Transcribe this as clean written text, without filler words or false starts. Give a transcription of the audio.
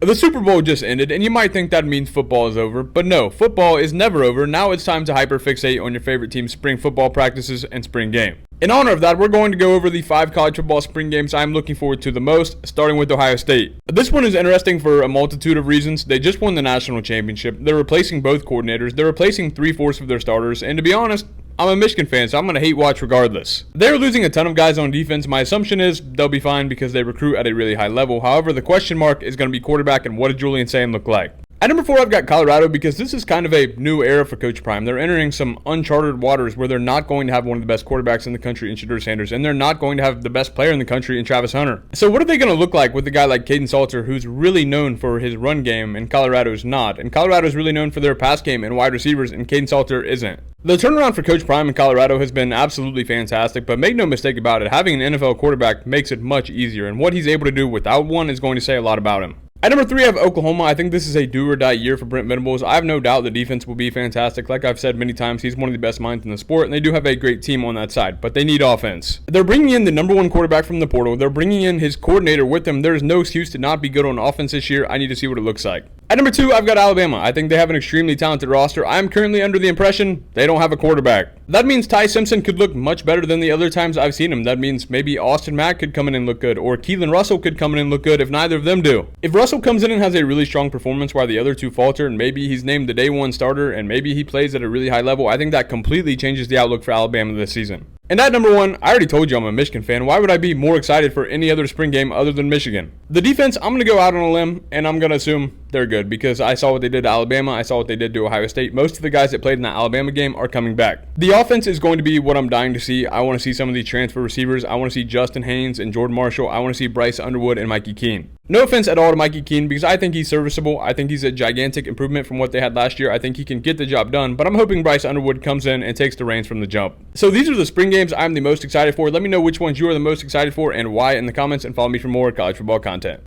The Super Bowl just ended, and you might think that means football is over, but no, football is never over. Now it's time to hyperfixate on your favorite team's spring football practices and spring game. In honor of that, we're going to go over the 5 college football spring games I'm looking forward to the most, starting with Ohio State. This one is interesting for a multitude of reasons. They just won the national championship. They're replacing both coordinators. They're replacing 3/4 of their starters, and to be honest, I'm a Michigan fan, so I'm going to hate watch regardless. They're losing a ton of guys on defense. My assumption is they'll be fine because they recruit at a really high level. However, the question mark is going to be quarterback and what does Julian Sayin look like? At number 4, I've got Colorado because this is kind of a new era for Coach Prime. They're entering some uncharted waters where they're not going to have one of the best quarterbacks in the country in Shedeur Sanders, and they're not going to have the best player in the country in Travis Hunter. So what are they going to look like with a guy like Caden Salter, who's really known for his run game, and Colorado's not? And Colorado's really known for their pass game and wide receivers, and Caden Salter isn't. The turnaround for Coach Prime in Colorado has been absolutely fantastic, but make no mistake about it, having an NFL quarterback makes it much easier, and what he's able to do without one is going to say a lot about him. At number 3, I have Oklahoma. I think this is a do-or-die year for Brent Venables. I have no doubt the defense will be fantastic. Like I've said many times, he's one of the best minds in the sport, and they do have a great team on that side, but they need offense. They're bringing in the number 1 quarterback from the portal. They're bringing in his coordinator with them. There's no excuse to not be good on offense this year. I need to see what it looks like. At number 2, I've got Alabama. I think they have an extremely talented roster. I'm currently under the impression they don't have a quarterback. That means Ty Simpson could look much better than the other times I've seen him. That means maybe Austin Mack could come in and look good, or Keelan Russell could come in and look good if neither of them do. If Russell comes in and has a really strong performance while the other two falter, and maybe he's named the day 1 starter, and maybe he plays at a really high level, I think that completely changes the outlook for Alabama this season. And at number 1, I already told you I'm a Michigan fan. Why would I be more excited for any other spring game other than Michigan? The defense, I'm going to go out on a limb, and I'm going to assume they're good because I saw what they did to Alabama. I saw what they did to Ohio State. Most of the guys that played in that Alabama game are coming back. The offense is going to be what I'm dying to see. I want to see some of these transfer receivers. I want to see Justin Haynes and Jordan Marshall. I want to see Bryce Underwood and Mikey Keene. No offense at all to Mikey Keene because I think he's serviceable. I think he's a gigantic improvement from what they had last year. I think he can get the job done, but I'm hoping Bryce Underwood comes in and takes the reins from the jump. So these are the spring games I'm the most excited for. Let me know which ones you are the most excited for and why in the comments, and follow me for more college football content.